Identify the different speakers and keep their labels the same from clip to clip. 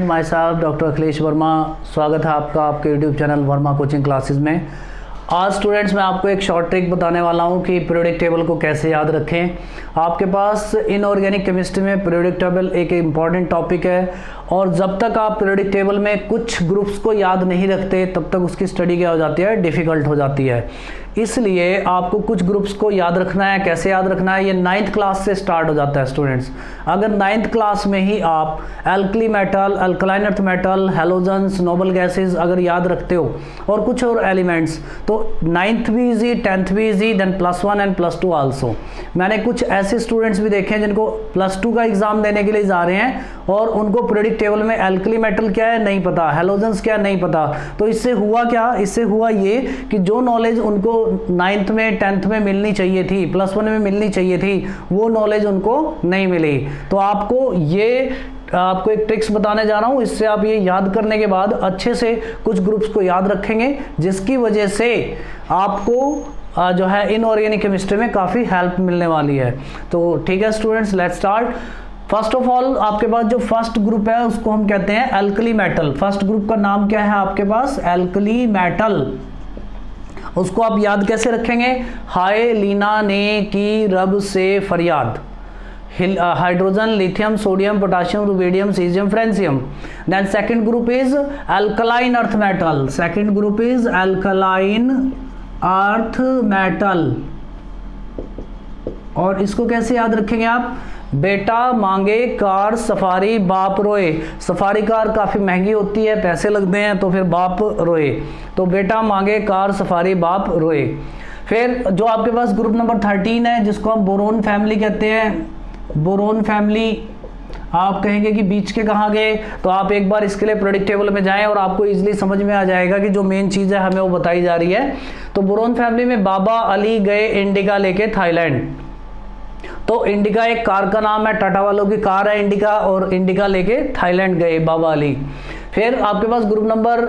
Speaker 1: Student, my self doctor Akhilesh Verma. स्वागत है आपका आपके YouTube channel Verma coaching classes में। आज स्टूडेंट्स मैं आपको एक शॉर्ट ट्रिक बताने वाला हूं कि पीरियोडिक टेबल को कैसे याद रखें। आपके पास इनऑर्गेनिक केमिस्ट्री में पीरियोडिक टेबल एक इम्पॉर्टेंट टॉपिक है और जब तक आप पीरियोडिक टेबल में कुछ ग्रुप्स को याद नहीं रखते तब तक उसकी स्टडी क्या हो जाती है, डिफ़िकल्ट हो जाती है। इसलिए आपको कुछ ग्रुप्स को याद रखना है। कैसे याद रखना है, ये 9th क्लास से स्टार्ट हो जाता है स्टूडेंट्स। अगर 9th क्लास में ही आप alkali metal, alkaline earth metal, halogens, noble gases अगर याद रखते हो और कुछ और एलिमेंट्स, तो 9th भी इजी, 10th भी इजी, देन +1 एंड +2 आल्सो। मैंने कुछ ऐसे स्टूडेंट्स भी देखे हैं जिनको +2 का एग्जाम देने के लिए जा रहे हैं और उनको पीरियोडिक टेबल में एल्कली मेटल क्या है नहीं पता, हैलोजन्स क्या नहीं पता। तो इससे हुआ क्या, इससे हुआ ये कि जो नॉलेज उनको 9th में 10th में मिलनी चाहिए थी, +1 में मिलनी चाहिए थी, वो नॉलेज उनको नहीं मिली। तो आपको एक ट्रिक्स बताने जा रहा हूं। इससे आप ये याद करने के बाद अच्छे से कुछ ग्रुप्स को याद रखेंगे, जिसकी वजह से आपको जो है इनऑर्गेनिक केमिस्ट्री में काफ़ी हेल्प मिलने वाली है। तो ठीक है students, let's start. First of all आपके पास जो फर्स्ट ग्रुप है उसको हम कहते हैं एल्कली मेटल। फर्स्ट ग्रुप का नाम क्या है आपके पास, एल्कली मेटल। उसको आप याद कैसे रखेंगे, हाय लीना ने की रब से फरियाद, hydrogen, lithium, sodium, potassium, rubidium, caesium, francium. Then second group is alkaline earth metal. Second group is alkaline earth metal. और इसको कैसे याद रखेंगे आप, बेटा मांगे कार सफारी बाप रोए। सफारी कार काफ़ी महंगी होती है, पैसे लगते हैं, तो फिर बाप रोए, तो बेटा मांगे कार सफारी बाप रोए। फिर जो आपके पास ग्रुप नंबर 13 है जिसको हम बोरोन फैमिली कहते हैं। बोरोन फैमिली आप कहेंगे कि बीच के कहाँ गए, तो आप एक बार इसके लिए पीरियोडिक टेबल में जाएं और आपको इजीली समझ में आ जाएगा कि जो मेन चीज़ है हमें वो बताई जा रही है। तो बोरोन फैमिली में बाबा अली गए इंडिका लेके थाईलैंड। तो इंडिका एक कार का नाम है, टाटा वालों की कार है इंडिका, और इंडिका लेके थाईलैंड गए बाबा अली। फिर आपके पास ग्रुप नंबर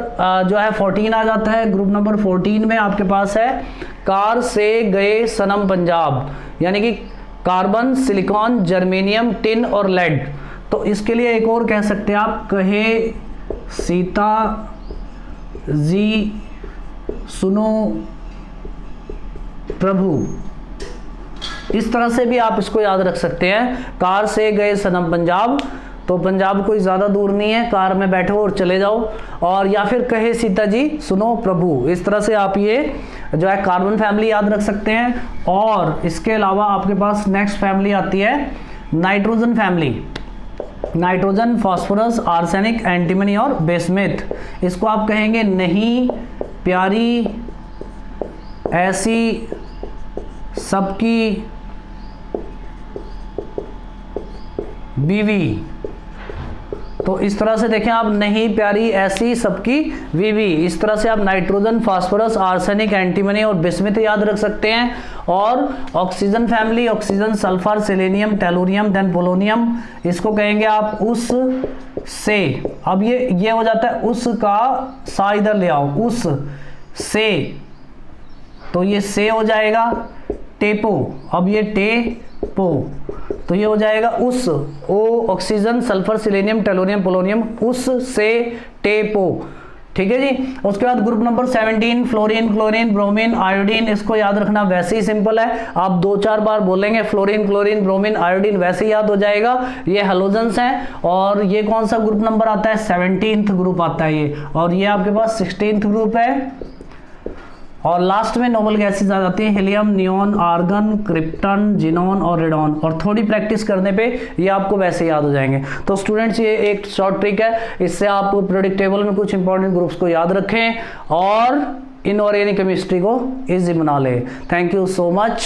Speaker 1: जो है 14 आ जाता है। ग्रुप नंबर 14 में आपके पास है कार से गए सनम पंजाब, यानी कि कार्बन, सिलिकॉन, जर्मेनियम, टिन और लेड। तो इसके लिए एक और कह सकते हैं आप, कहे सीता जी सुनो प्रभु। इस तरह से भी आप इसको याद रख सकते हैं, कार से गए सनम पंजाब। तो पंजाब कोई ज़्यादा दूर नहीं है, कार में बैठो और चले जाओ। और या फिर कहे सीता जी सुनो प्रभु। इस तरह से आप ये जो है कार्बन फैमिली याद रख सकते हैं। और इसके अलावा आपके पास नेक्स्ट फैमिली आती है nitrogen family. Nitrogen, phosphorus, arsenic, antimony और बेसमेथ। इसको आप कहेंगे नहीं प्यारी ऐसी सबकी बीवी। तो इस तरह से देखें आप, नहीं प्यारी ऐसी सबकी बीवी। इस तरह से आप नाइट्रोजन, फास्फोरस, आर्सेनिक, एंटीमनी और बिस्मिथ याद रख सकते हैं। और oxygen family, oxygen, sulphur, selenium, tellurium, then polonium. इसको कहेंगे आप उस से। अब ये हो जाता है उस का सा इधर ले आओ, उस से, तो ये से हो जाएगा टेपो। अब ये टेपो, तो ये हो जाएगा उस, ओ ऑक्सीजन, सल्फर, सिलेनियम, टेलोनियम, पोलोनियम, उस से टेपो। ठीक है जी। उसके बाद group number 17 fluorine, chlorine, bromine, iodine. इसको याद रखना वैसे ही सिंपल है, आप 2-4 बार बोलेंगे फ्लोरीन, क्लोरीन, ब्रोमीन, आयोडीन, वैसे ही याद हो जाएगा। ये हैलोजेंस हैं। और ये कौन सा ग्रुप नंबर आता है, 17th ग्रुप आता है ये। और ये आपके पास 16th ग्रुप है। और लास्ट में नोबल गैसेस आ जाती हैं, helium, neon, argon, krypton, xenon और रेडॉन। और थोड़ी प्रैक्टिस करने पे ये आपको वैसे याद हो जाएंगे। तो स्टूडेंट्स ये एक शॉर्ट ट्रिक है, इससे आप पीरियोडिक टेबल में कुछ इंपॉर्टेंट ग्रुप्स को याद रखें और इनऑर्गेनिक केमिस्ट्री को इजी बना लें। Thank you so much.